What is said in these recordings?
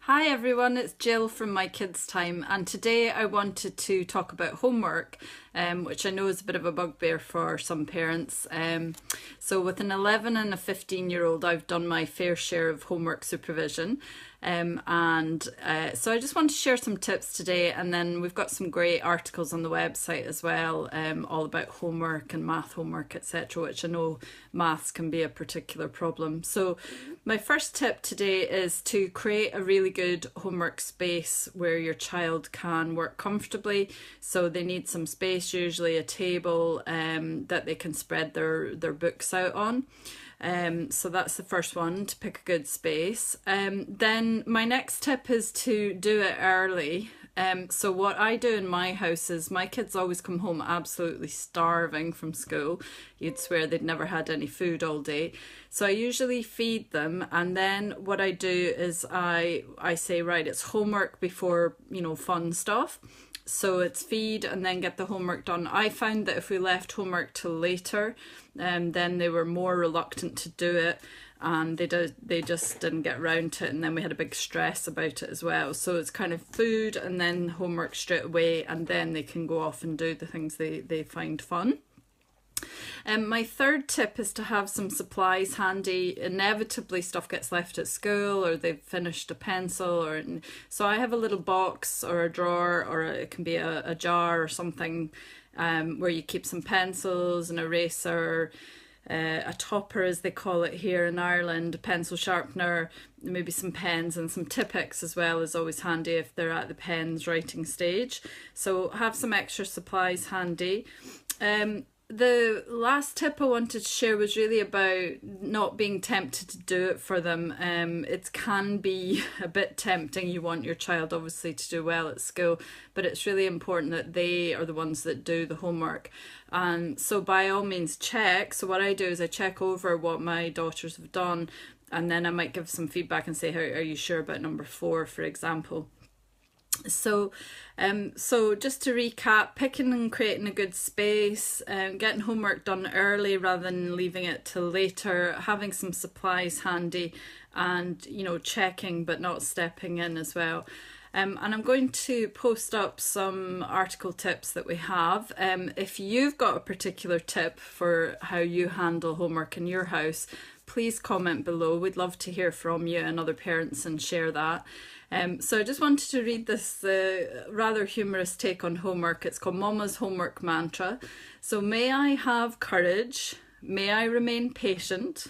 Hi everyone, it's Jill from Mykidstime, and today I wanted to talk about homework, which I know is a bit of a bugbear for some parents. So with an 11 and a 15-year-old, I've done my fair share of homework supervision. So I just want to share some tips today, and then we've got some great articles on the website as well, all about homework and math homework, etc., which I know maths can be a particular problem. So my first tip today is to create a really good homework space where your child can work comfortably. So they need some space, usually a table that they can spread their books out on. So that's the first one, to pick a good space. Then my next tip is to do it early. So what I do in my house is my kids always come home absolutely starving from school. You'd swear they'd never had any food all day. So I usually feed them, and then what I do is I say, right, it's homework before, fun stuff. So it's feed and then get the homework done. I found that if we left homework till later, then they were more reluctant to do it, and they just didn't get around to it, and then we had a big stress about it as well. So it's kind of food and then homework straight away, and then they can go off and do the things they find fun. My third tip is to have some supplies handy. Inevitably stuff gets left at school, or they've finished a pencil, so I have a little box or a drawer, or it can be a jar or something, where you keep some pencils, an eraser, a topper as they call it here in Ireland, a pencil sharpener, maybe some pens, and some Tipp-Ex as well is always handy if they're at the pens writing stage. So have some extra supplies handy. The last tip I wanted to share was really about not being tempted to do it for them. It can be a bit tempting. You want your child obviously to do well at school, but it's really important that they are the ones that do the homework. And so by all means check. So what I do is I check over what my daughters have done, and then I might give some feedback and say, "How are you sure about number 4, for example?" So just to recap, picking and creating a good space, getting homework done early rather than leaving it till later, having some supplies handy, and checking but not stepping in as well. And I'm going to post up some article tips that we have. If you've got a particular tip for how you handle homework in your house, please comment below. We'd love to hear from you and other parents and share that. So I just wanted to read this rather humorous take on homework. It's called Mama's Homework Mantra. So, may I have courage? May I remain patient?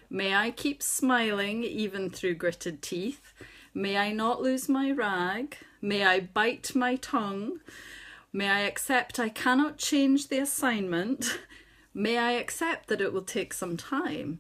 May I keep smiling even through gritted teeth? May I not lose my rag? May I bite my tongue? May I accept I cannot change the assignment? May I accept that it will take some time?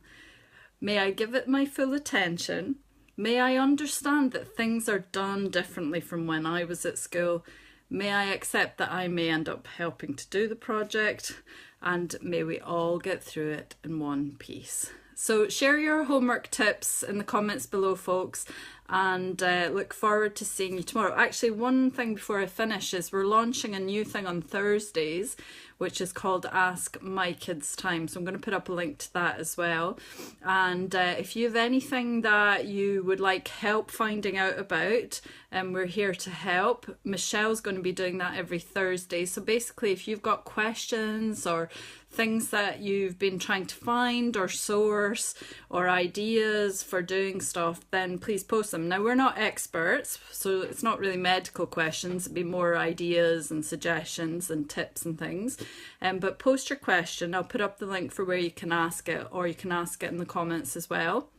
May I give it my full attention? May I understand that things are done differently from when I was at school? May I accept that I may end up helping to do the project? And may we all get through it in one piece. So share your homework tips in the comments below, folks, and look forward to seeing you tomorrow. Actually, one thing before I finish is we're launching a new thing on Thursdays, which is called Ask Mykidstime. So I'm going to put up a link to that as well. And if you have anything that you would like help finding out about, we're here to help. Michelle's going to be doing that every Thursday. So basically, if you've got questions or things that you've been trying to find or source or ideas for doing stuff, then please post them. Now, we're not experts, so it's not really medical questions. It'd be more ideas and suggestions and tips and things. But post your question. I'll put up the link for where you can ask it, or you can ask it in the comments as well.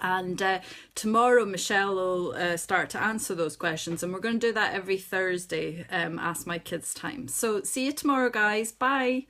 And tomorrow Michelle will start to answer those questions, and we're going to do that every Thursday, Ask Mykidstime. So see you tomorrow, guys. Bye.